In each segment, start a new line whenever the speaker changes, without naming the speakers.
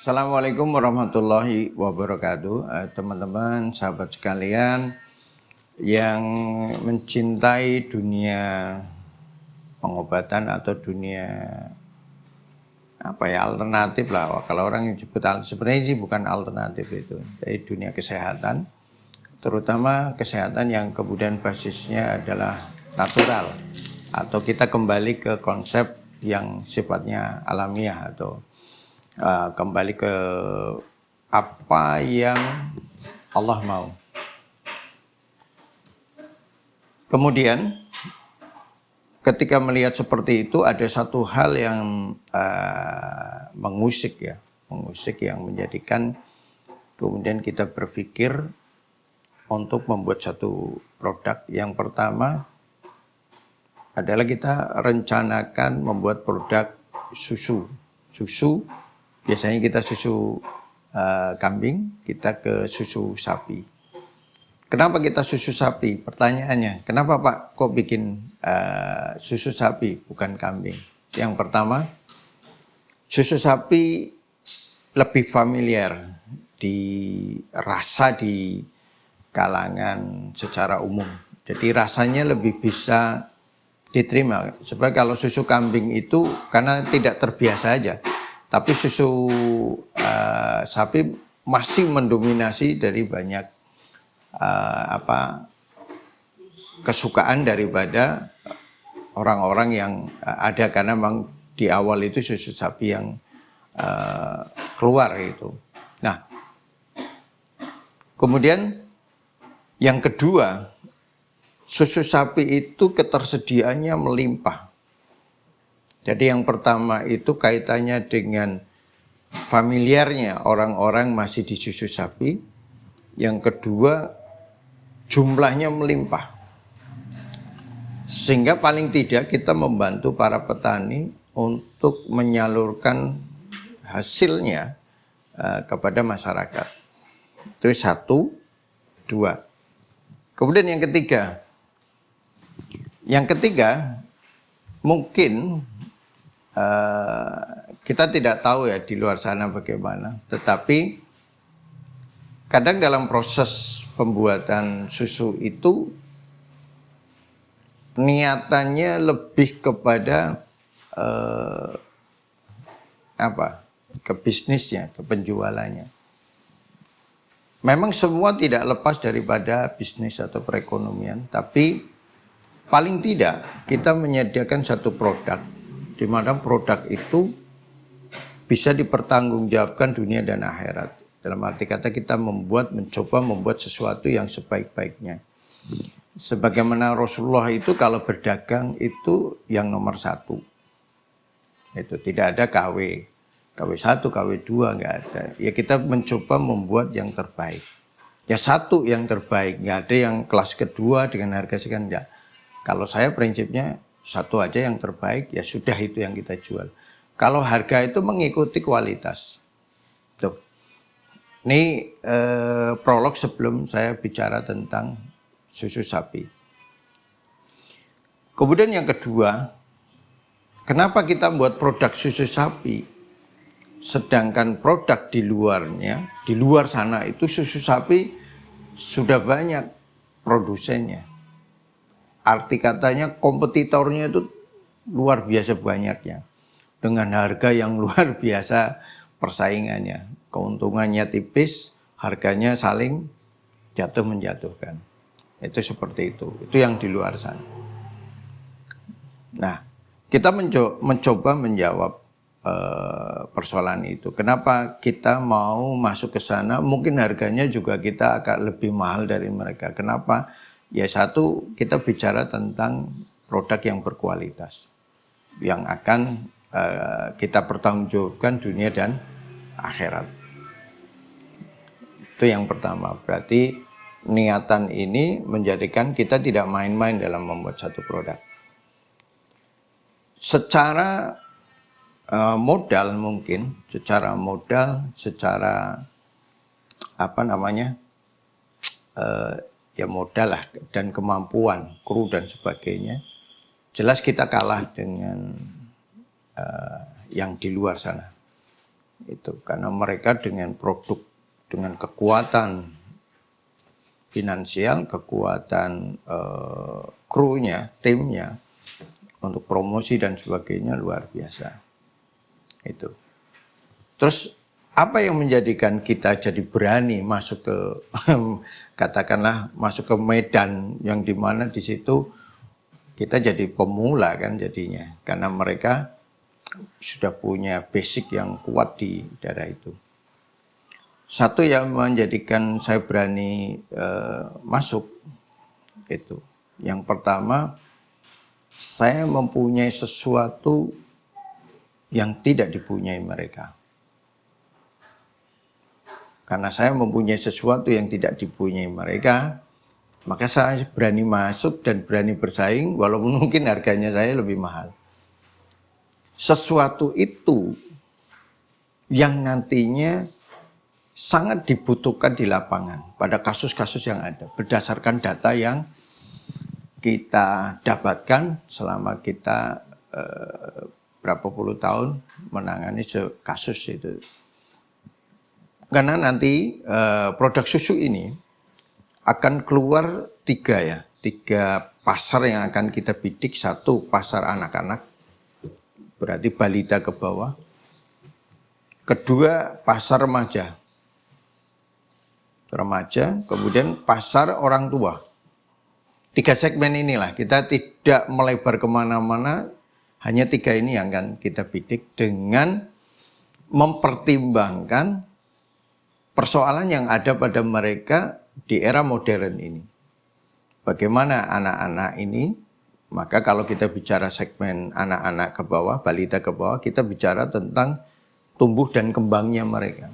Assalamualaikum warahmatullahi wabarakatuh. Teman-teman, sahabat sekalian yang mencintai dunia pengobatan atau dunia alternatif lah. Kalau orang yang sebut sebenarnya sih bukan alternatif itu, dari dunia kesehatan, terutama kesehatan yang kemudian basisnya adalah natural, atau kita kembali ke konsep yang sifatnya alamiah atau kembali ke apa yang Allah mau. Kemudian ketika melihat seperti itu, ada satu hal yang mengusik yang menjadikan kemudian kita berpikir untuk membuat satu produk. Yang pertama adalah kita rencanakan membuat produk susu. Biasanya kita susu kambing, kita ke susu sapi. Kenapa kita susu sapi? Pertanyaannya, kenapa Pak kok bikin susu sapi bukan kambing? Yang pertama, susu sapi lebih familiar dirasa di kalangan secara umum. Jadi rasanya lebih bisa diterima. Sebab kalau susu kambing itu karena tidak terbiasa aja. Tapi susu sapi masih mendominasi dari banyak kesukaan daripada orang-orang yang ada, karena memang di awal itu susu sapi yang keluar itu. Nah, kemudian yang kedua, susu sapi itu ketersediaannya melimpah. Jadi yang pertama itu kaitannya dengan familiarnya orang-orang masih di susu sapi. Yang kedua, jumlahnya melimpah. Sehingga paling tidak kita membantu para petani untuk menyalurkan hasilnya kepada masyarakat. Itu satu, dua. Kemudian yang ketiga. Mungkin kita tidak tahu ya di luar sana bagaimana, tetapi kadang dalam proses pembuatan susu itu niatannya lebih kepada ke bisnisnya, ke penjualannya. Memang semua tidak lepas daripada bisnis atau perekonomian, tapi paling tidak kita menyediakan satu produk di mana produk itu bisa dipertanggungjawabkan dunia dan akhirat. Dalam arti kata kita mencoba membuat sesuatu yang sebaik-baiknya. Sebagaimana Rasulullah itu kalau berdagang itu yang nomor satu. Itu tidak ada KW1, KW2 nggak ada. Ya kita mencoba membuat yang terbaik. Ya satu yang terbaik, nggak ada yang kelas kedua dengan harga sekian, enggak. Kalau saya prinsipnya satu aja yang terbaik, ya sudah itu yang kita jual. Kalau harga itu mengikuti kualitas. Tuh. Ini prolog sebelum saya bicara tentang susu sapi. Kemudian yang kedua, kenapa kita buat produk susu sapi? Sedangkan produk di luarnya, di luar sana itu susu sapi sudah banyak produsennya. Arti katanya kompetitornya itu luar biasa banyaknya. Dengan harga yang luar biasa persaingannya. Keuntungannya tipis, harganya saling jatuh menjatuhkan. Itu seperti itu. Itu yang di luar sana. Nah, kita mencoba menjawab persoalan itu. Kenapa kita mau masuk ke sana? Mungkin harganya juga kita akan lebih mahal dari mereka. Kenapa? Ya satu, kita bicara tentang produk yang berkualitas, yang akan kita pertanggungjawabkan dunia dan akhirat. Itu yang pertama. Berarti niatan ini menjadikan kita tidak main-main dalam membuat satu produk. Secara modal mungkin, secara modal lah dan kemampuan kru dan sebagainya, jelas kita kalah dengan yang di luar sana. Itu karena mereka dengan produk, dengan kekuatan finansial, kekuatan krunya, timnya untuk promosi dan sebagainya luar biasa. Itu. Terus apa yang menjadikan kita jadi berani masuk ke katakanlah masuk ke medan yang dimana di situ kita jadi pemula kan jadinya, karena mereka sudah punya basic yang kuat di daerah itu. Satu yang menjadikan saya berani masuk itu, yang pertama saya mempunyai sesuatu yang tidak dipunyai mereka. Karena saya mempunyai sesuatu yang tidak dipunyai mereka, maka saya berani masuk dan berani bersaing walaupun mungkin harganya saya lebih mahal. Sesuatu itu yang nantinya sangat dibutuhkan di lapangan pada kasus-kasus yang ada berdasarkan data yang kita dapatkan selama kita berapa puluh tahun menangani kasus itu. Karena nanti produk susu ini akan keluar tiga pasar yang akan kita bidik. Satu, pasar anak-anak, berarti balita ke bawah. Kedua, pasar remaja, kemudian pasar orang tua. Tiga segmen inilah, kita tidak melebar kemana-mana, hanya tiga ini yang akan kita bidik dengan mempertimbangkan persoalan yang ada pada mereka di era modern ini. Bagaimana anak-anak ini, maka kalau kita bicara segmen anak-anak ke bawah, balita ke bawah, kita bicara tentang tumbuh dan kembangnya mereka.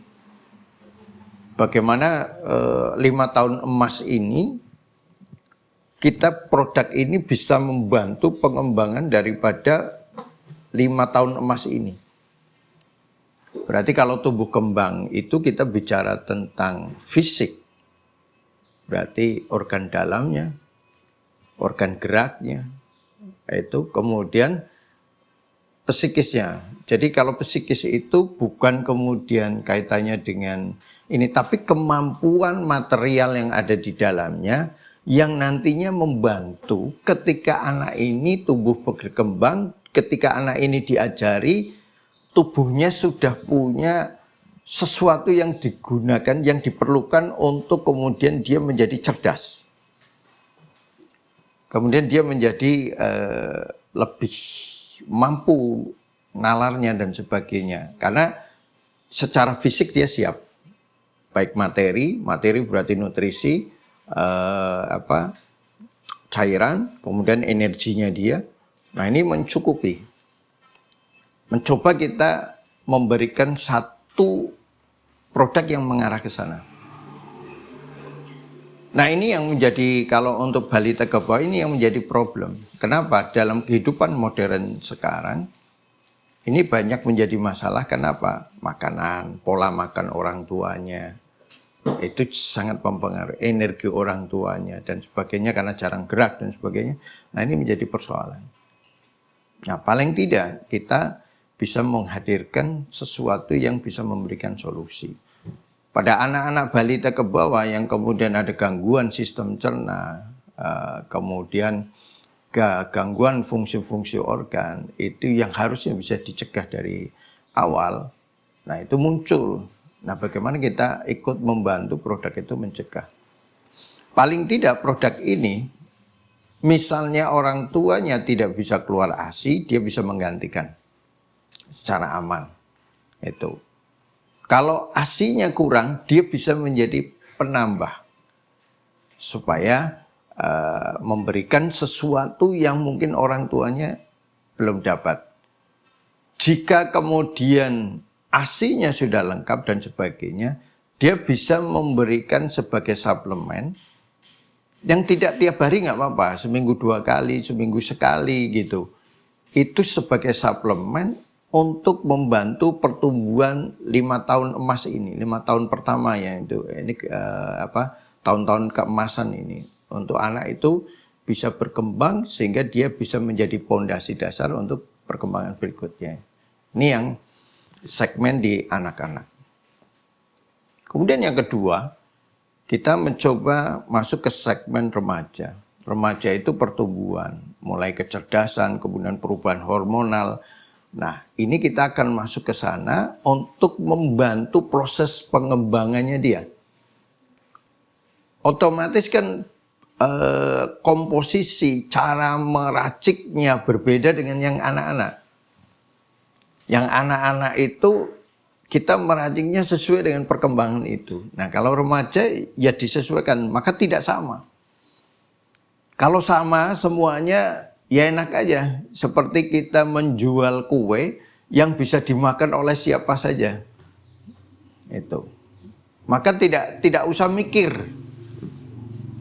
Bagaimana 5 tahun emas ini, kita produk ini bisa membantu pengembangan daripada 5 tahun emas ini. Berarti kalau tumbuh kembang itu kita bicara tentang fisik, berarti organ dalamnya, organ geraknya, itu kemudian psikisnya. Jadi kalau psikis itu bukan kemudian kaitannya dengan ini, tapi kemampuan material yang ada di dalamnya yang nantinya membantu ketika anak ini tumbuh berkembang, ketika anak ini diajari, tubuhnya sudah punya sesuatu yang digunakan, yang diperlukan untuk kemudian dia menjadi cerdas. Kemudian dia menjadi lebih mampu nalarnya dan sebagainya. Karena secara fisik dia siap. Baik materi berarti nutrisi, cairan, kemudian energinya dia. Nah ini mencukupi. Mencoba kita memberikan satu produk yang mengarah ke sana. Nah ini yang menjadi, kalau untuk balita ke bawah ini yang menjadi problem. Kenapa? Dalam kehidupan modern sekarang, ini banyak menjadi masalah. Kenapa? Makanan, pola makan orang tuanya, itu sangat mempengaruhi energi orang tuanya dan sebagainya, karena jarang gerak dan sebagainya. Nah ini menjadi persoalan. Nah paling tidak kita bisa menghadirkan sesuatu yang bisa memberikan solusi. Pada anak-anak balita ke bawah yang kemudian ada gangguan sistem cerna, kemudian gangguan fungsi-fungsi organ, itu yang harusnya bisa dicegah dari awal. Nah itu muncul. Nah bagaimana kita ikut membantu produk itu mencegah. Paling tidak produk ini, misalnya orang tuanya tidak bisa keluar ASI, dia bisa menggantikan secara aman. Itu. Kalau ASI-nya kurang, dia bisa menjadi penambah supaya memberikan sesuatu yang mungkin orang tuanya belum dapat. Jika kemudian ASI-nya sudah lengkap dan sebagainya, dia bisa memberikan sebagai suplemen yang tidak tiap hari nggak apa-apa, seminggu 2 kali, seminggu sekali gitu. Itu sebagai suplemen untuk membantu pertumbuhan 5 tahun emas ini, 5 tahun pertama ya itu, ini tahun-tahun keemasan ini. Untuk anak itu bisa berkembang sehingga dia bisa menjadi pondasi dasar untuk perkembangan berikutnya. Ini yang segmen di anak-anak. Kemudian yang kedua, kita mencoba masuk ke segmen remaja. Remaja itu pertumbuhan, mulai kecerdasan, kemudian perubahan hormonal. Nah, ini kita akan masuk ke sana untuk membantu proses pengembangannya dia. Otomatis kan komposisi, cara meraciknya berbeda dengan yang anak-anak. Yang anak-anak itu kita meraciknya sesuai dengan perkembangan itu. Nah, kalau remaja ya disesuaikan, maka tidak sama. Kalau sama semuanya ya enak aja. Seperti kita menjual kue yang bisa dimakan oleh siapa saja. Itu. Maka tidak usah mikir.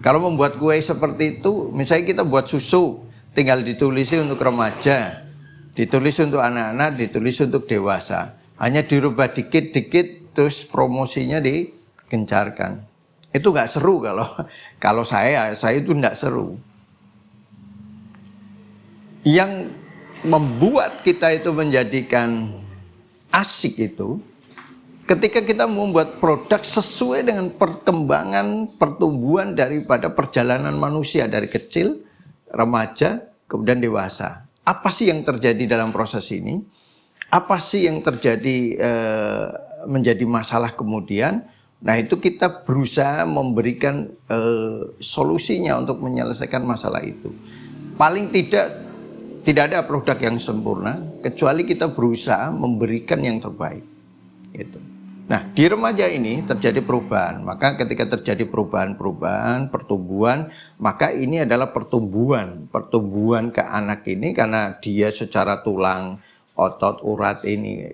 Kalau membuat kue seperti itu, misalnya kita buat susu, tinggal ditulisin untuk remaja, ditulis untuk anak-anak, ditulis untuk dewasa. Hanya dirubah dikit-dikit, terus promosinya digencarkan. Itu nggak seru kalau saya itu nggak seru. Yang membuat kita itu menjadikan asik itu, ketika kita membuat produk sesuai dengan perkembangan pertumbuhan daripada perjalanan manusia dari kecil, remaja, kemudian dewasa. Apa sih yang terjadi dalam proses ini? Apa sih yang terjadi menjadi masalah kemudian? Nah, itu kita berusaha memberikan solusinya untuk menyelesaikan masalah itu. Paling tidak ada produk yang sempurna, kecuali kita berusaha memberikan yang terbaik. Gitu. Nah, di remaja ini terjadi perubahan. Maka ketika terjadi perubahan, pertumbuhan, maka ini adalah pertumbuhan ke anak ini karena dia secara tulang, otot, urat ini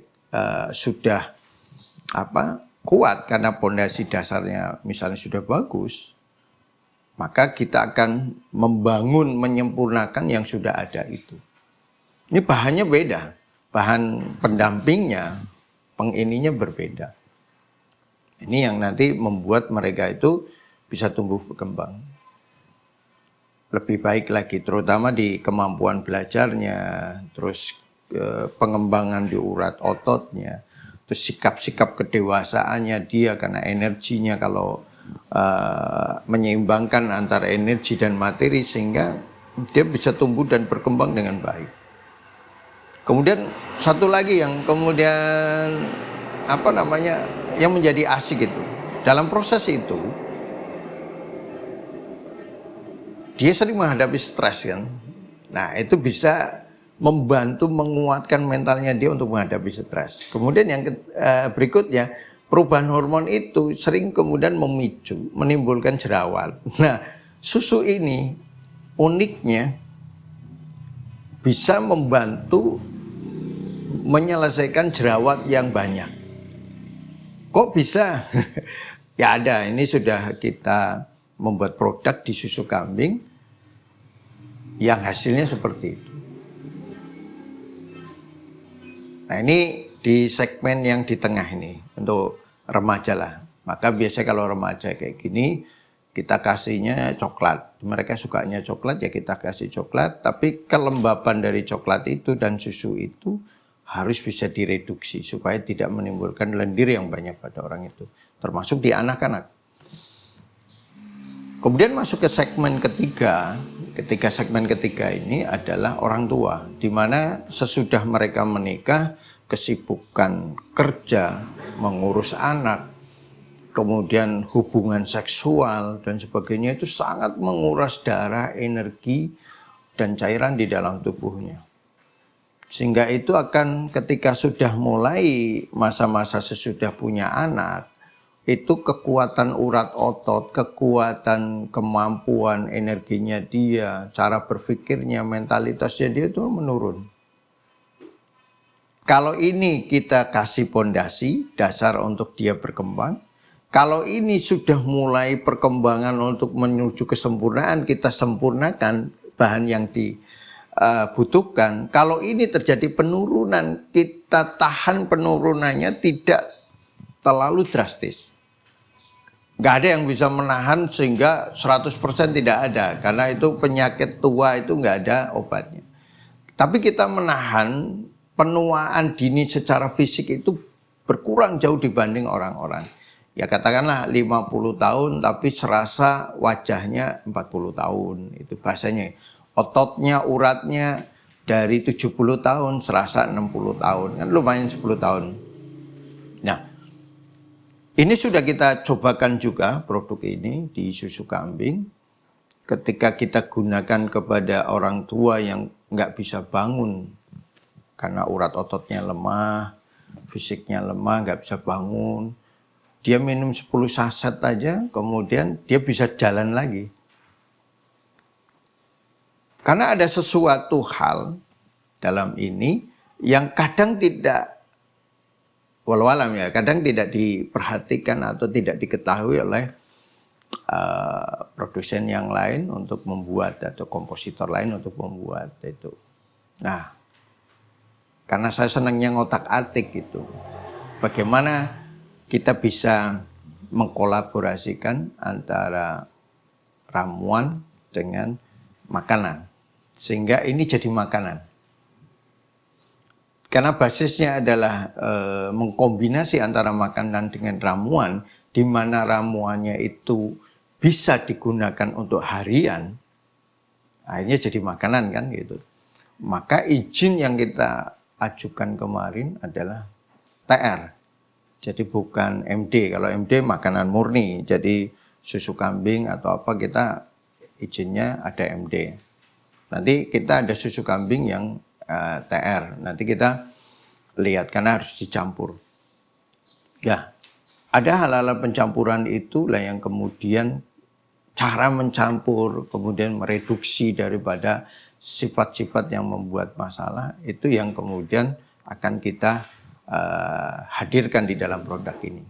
sudah kuat karena pondasi dasarnya misalnya sudah bagus. Maka kita akan membangun, menyempurnakan yang sudah ada itu. Ini bahannya beda, bahan pendampingnya, pengininya berbeda. Ini yang nanti membuat mereka itu bisa tumbuh berkembang lebih baik lagi, terutama di kemampuan belajarnya, terus pengembangan di urat ototnya, terus sikap-sikap kedewasaannya dia karena energinya kalau menyeimbangkan antara energi dan materi sehingga dia bisa tumbuh dan berkembang dengan baik. Kemudian satu lagi yang kemudian yang menjadi asik itu dalam proses itu, dia sering menghadapi stres kan. Nah, itu bisa membantu menguatkan mentalnya dia untuk menghadapi stres. Kemudian yang berikutnya, perubahan hormon itu sering kemudian menimbulkan jerawat. Nah, susu ini uniknya bisa membantu menyelesaikan jerawat yang banyak. Kok bisa? Ya ada, ini sudah kita membuat produk di susu kambing yang hasilnya seperti itu. Nah, ini di segmen yang di tengah ini untuk remaja lah. Maka biasanya kalau remaja kayak gini kita kasihnya coklat. Mereka sukanya coklat ya kita kasih coklat. Tapi kelembapan dari coklat itu dan susu itu harus bisa direduksi supaya tidak menimbulkan lendir yang banyak pada orang itu. Termasuk di anak-anak. Kemudian masuk ke segmen ketiga. Ketika segmen ketiga ini adalah orang tua, di mana sesudah mereka menikah, kesibukan kerja, mengurus anak, kemudian hubungan seksual dan sebagainya itu sangat menguras darah, energi, dan cairan di dalam tubuhnya. Sehingga itu akan ketika sudah mulai masa-masa sesudah punya anak, itu kekuatan urat otot, kekuatan kemampuan energinya dia, cara berpikirnya, mentalitasnya dia itu menurun. Kalau ini kita kasih pondasi, dasar untuk dia berkembang. Kalau ini sudah mulai perkembangan untuk menuju kesempurnaan, kita sempurnakan bahan yang dibutuhkan. Kalau ini terjadi penurunan, kita tahan penurunannya tidak terlalu drastis. Nggak ada yang bisa menahan sehingga 100% tidak ada. Karena itu penyakit tua itu nggak ada obatnya. Tapi kita menahan penuaan dini secara fisik itu berkurang jauh dibanding orang-orang. Ya katakanlah 50 tahun tapi serasa wajahnya 40 tahun. Itu bahasanya. Ototnya, uratnya dari 70 tahun serasa 60 tahun. Kan lumayan 10 tahun. Nah, ini sudah kita cobakan juga produk ini di susu kambing. Ketika kita gunakan kepada orang tua yang nggak bisa bangun karena urat ototnya lemah, fisiknya lemah, nggak bisa bangun, dia minum 10 saset aja, kemudian dia bisa jalan lagi. Karena ada sesuatu hal dalam ini yang kadang tidak, walau alam ya, kadang tidak diperhatikan atau tidak diketahui oleh produsen yang lain untuk membuat atau kompositor lain untuk membuat itu. Nah, karena saya senangnya ngotak-atik gitu, bagaimana kita bisa mengkolaborasikan antara ramuan dengan makanan, sehingga ini jadi makanan. Karena basisnya adalah mengkombinasi antara makanan dengan ramuan, di mana ramuannya itu bisa digunakan untuk harian, akhirnya jadi makanan kan gitu. Maka izin yang kita ajukan kemarin adalah TR. Jadi bukan MD. Kalau MD makanan murni, jadi susu kambing atau apa kita izinnya ada MD. Nanti kita ada susu kambing yang TR. Nanti kita lihat karena harus dicampur. Ya, ada hal-hal pencampuran itulah yang kemudian cara mencampur, kemudian mereduksi daripada sifat-sifat yang membuat masalah, itu yang kemudian akan kita hadirkan di dalam produk ini.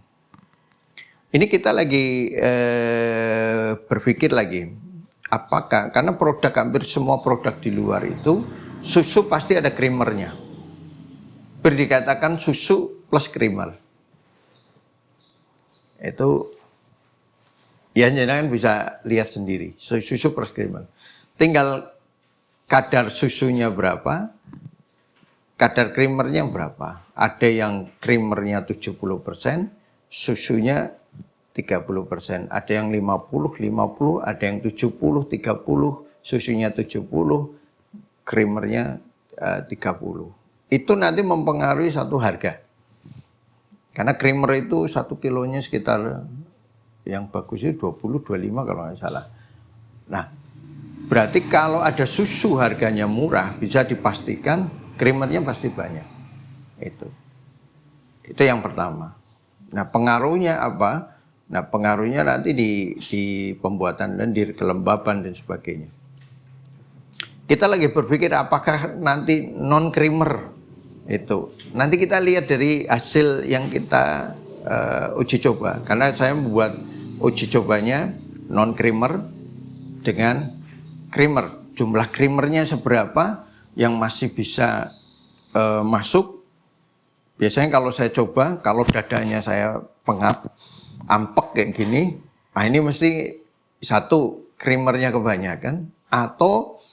Ini kita lagi berpikir lagi, apakah, karena produk hampir semua produk di luar itu, susu pasti ada creamernya. Berdikatakan susu plus creamer. Itu ya jangan bisa lihat sendiri, susu plus creamer. Tinggal kadar susunya berapa, kadar creamernya berapa. Ada yang creamernya 70%, susunya 30%. Ada yang 50, ada yang 70, 30, susunya 70, creamernya 30. Itu nanti mempengaruhi satu harga. Karena creamer itu 1 kilonya sekitar, yang bagusnya 20-25 kalau nggak salah. Nah, berarti kalau ada susu harganya murah, bisa dipastikan creamernya pasti banyak. Itu yang pertama. Nah, pengaruhnya apa? Nah, pengaruhnya nanti di pembuatan dan di kelembaban dan sebagainya. Kita lagi berpikir apakah nanti non creamer itu. Nanti kita lihat dari hasil yang kita uji coba. Karena saya membuat uji cobanya non creamer dengan creamer. Jumlah creamernya seberapa yang masih bisa masuk. Biasanya kalau saya coba, kalau dadanya saya pengap, ampek kayak gini, nah ini mesti satu creamernya kebanyakan, atau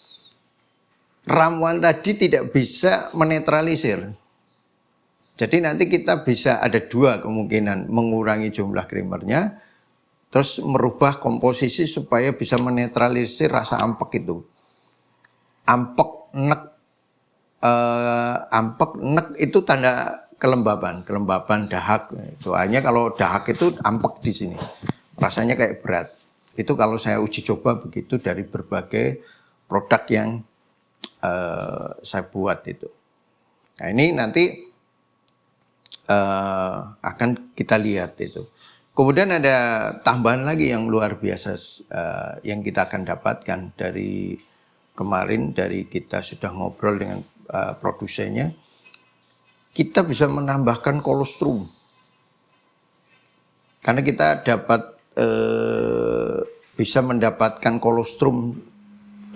ramuan tadi tidak bisa menetralisir. Jadi nanti kita bisa ada dua kemungkinan, mengurangi jumlah creamernya, terus merubah komposisi supaya bisa menetralisir rasa ampek itu. Ampek, nek itu tanda kelembaban dahak. Soalnya kalau dahak itu ampek di sini, rasanya kayak berat. Itu kalau saya uji coba begitu dari berbagai produk yang saya buat itu. Nah ini nanti akan kita lihat itu. Kemudian ada tambahan lagi yang luar biasa yang kita akan dapatkan dari kemarin, dari kita sudah ngobrol dengan produsennya. Kita bisa menambahkan kolostrum. Karena kita dapat bisa mendapatkan kolostrum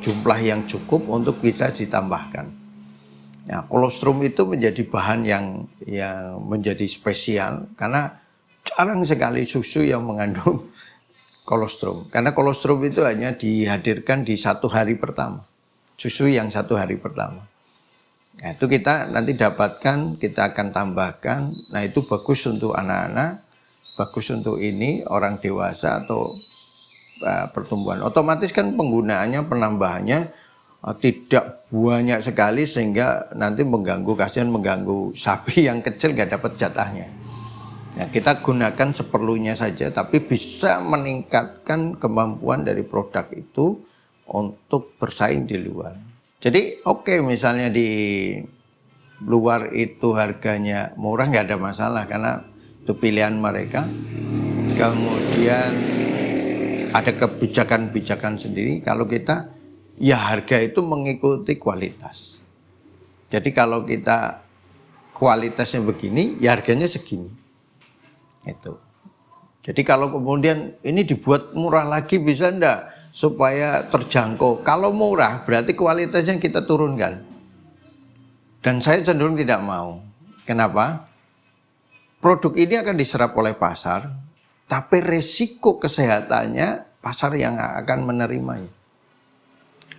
jumlah yang cukup untuk bisa ditambahkan. Nah, kolostrum itu menjadi bahan yang menjadi spesial karena jarang sekali susu yang mengandung kolostrum. Karena kolostrum itu hanya dihadirkan di 1 hari pertama, susu yang 1 hari pertama. Nah, itu kita nanti dapatkan, kita akan tambahkan. Nah, itu bagus untuk anak-anak, bagus untuk ini orang dewasa atau pertumbuhan. Otomatis kan penggunaannya, penambahannya tidak banyak sekali sehingga nanti mengganggu, kasihan mengganggu sapi yang kecil nggak dapat jatahnya. Ya, kita gunakan seperlunya saja, tapi bisa meningkatkan kemampuan dari produk itu untuk bersaing di luar. Jadi oke, misalnya di luar itu harganya murah nggak ada masalah karena itu pilihan mereka. Kemudian ada kebijakan-kebijakan sendiri. Kalau kita ya harga itu mengikuti kualitas. Jadi kalau kita kualitasnya begini, ya harganya segini. Itu. Jadi kalau kemudian ini dibuat murah lagi bisa enggak supaya terjangkau. Kalau murah berarti kualitasnya kita turunkan. Dan saya cenderung tidak mau. Kenapa? Produk ini akan diserap oleh pasar, tapi resiko kesehatannya pasar yang akan menerimanya.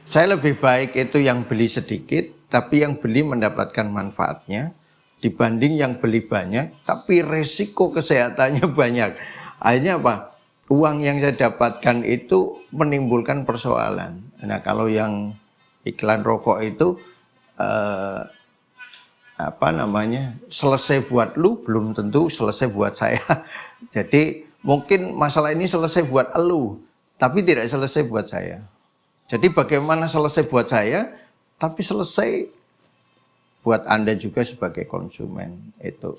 Saya lebih baik itu yang beli sedikit, tapi yang beli mendapatkan manfaatnya, dibanding yang beli banyak, tapi resiko kesehatannya banyak. Akhirnya apa? Uang yang saya dapatkan itu menimbulkan persoalan. Nah, kalau yang iklan rokok itu selesai buat lu belum tentu selesai buat saya. Jadi mungkin masalah ini selesai buat lu, tapi tidak selesai buat saya. Jadi bagaimana selesai buat saya, tapi selesai buat Anda juga sebagai konsumen. Itu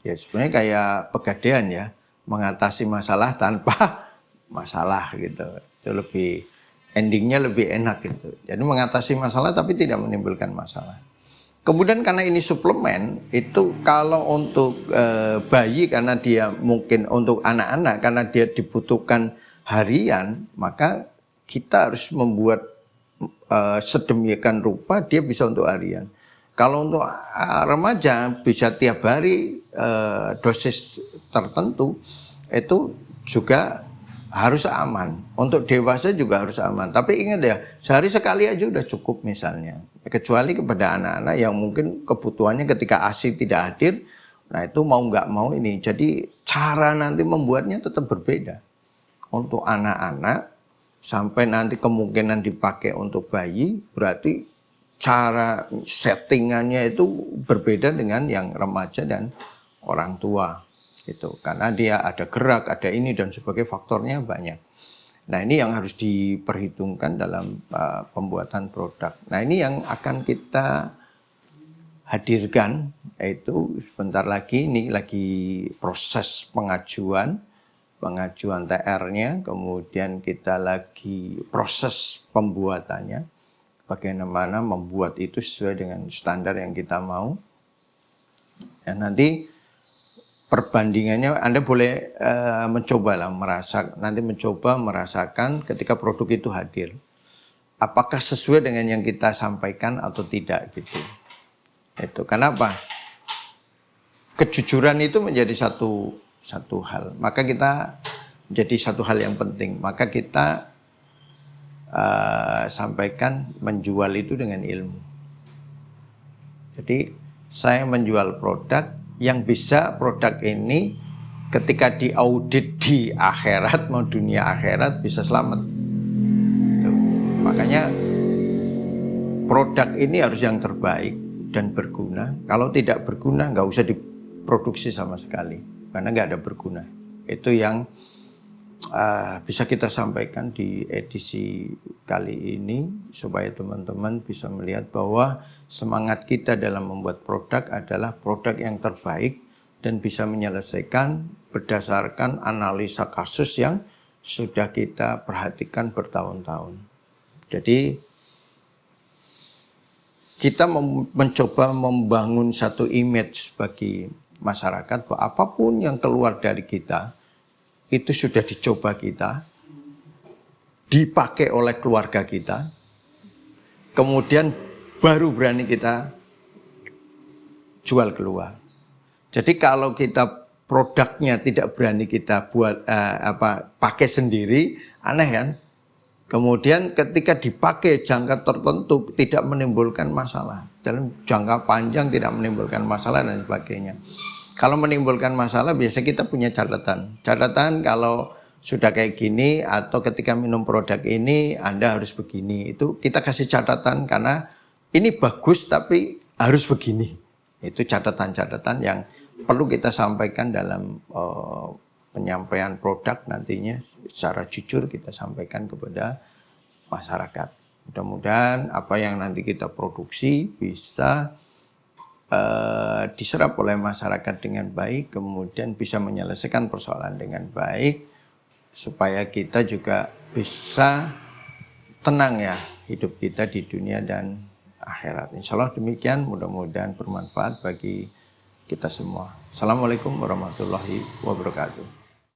ya sebenarnya kayak pegadaian ya, mengatasi masalah tanpa masalah gitu. Itu lebih endingnya lebih enak gitu. Jadi mengatasi masalah tapi tidak menimbulkan masalah. Kemudian karena ini suplemen, itu kalau untuk bayi karena dia mungkin untuk anak-anak karena dia dibutuhkan harian, maka kita harus membuat sedemikian rupa dia bisa untuk harian. Kalau untuk remaja bisa tiap hari dosis tertentu itu juga harus aman. Untuk dewasa juga harus aman. Tapi ingat ya, sehari sekali aja udah cukup misalnya. Kecuali kepada anak-anak yang mungkin kebutuhannya ketika ASI tidak hadir, nah itu mau nggak mau ini. Jadi cara nanti membuatnya tetap berbeda. Untuk anak-anak sampai nanti kemungkinan dipakai untuk bayi, berarti cara settingannya itu berbeda dengan yang remaja dan orang tua. Itu karena dia ada gerak, ada ini dan sebagai faktornya banyak. Nah, ini yang harus diperhitungkan dalam pembuatan produk. Nah, ini yang akan kita hadirkan, yaitu sebentar lagi ini lagi proses pengajuan TR-nya, kemudian kita lagi proses pembuatannya, bagaimana membuat itu sesuai dengan standar yang kita mau. Dan nanti perbandingannya Anda boleh mencobalah merasakan ketika produk itu hadir. Apakah sesuai dengan yang kita sampaikan atau tidak gitu. Itu kenapa? Kejujuran itu menjadi satu hal. Maka kita menjadi satu hal yang penting. Maka kita sampaikan menjual itu dengan ilmu. Jadi saya menjual produk yang bisa produk ini ketika diaudit di akhirat, mau dunia akhirat bisa selamat. Tuh. Makanya produk ini harus yang terbaik dan berguna. Kalau tidak berguna nggak usah diproduksi sama sekali, karena nggak ada berguna. Itu yang bisa kita sampaikan di edisi kali ini supaya teman-teman bisa melihat bahwa semangat kita dalam membuat produk adalah produk yang terbaik dan bisa menyelesaikan berdasarkan analisa kasus yang sudah kita perhatikan bertahun-tahun. Jadi kita mencoba membangun satu image bagi masyarakat bahwa apapun yang keluar dari kita itu sudah dicoba kita, dipakai oleh keluarga kita, kemudian baru berani kita jual keluar. Jadi kalau kita produknya tidak berani kita buat pakai sendiri, aneh kan? Kemudian ketika dipakai jangka tertentu tidak menimbulkan masalah. Dalam jangka panjang tidak menimbulkan masalah dan sebagainya. Kalau menimbulkan masalah biasanya kita punya catatan. Catatan kalau sudah kayak gini atau ketika minum produk ini Anda harus begini. Itu kita kasih catatan karena ini bagus tapi harus begini. Itu catatan-catatan yang perlu kita sampaikan dalam penyampaian produk nantinya secara jujur kita sampaikan kepada masyarakat. Mudah-mudahan apa yang nanti kita produksi bisa diserap oleh masyarakat dengan baik, kemudian bisa menyelesaikan persoalan dengan baik, supaya kita juga bisa tenang ya hidup kita di dunia dan akhirat. Insya Allah demikian, mudah-mudahan bermanfaat bagi kita semua. Assalamualaikum warahmatullahi wabarakatuh.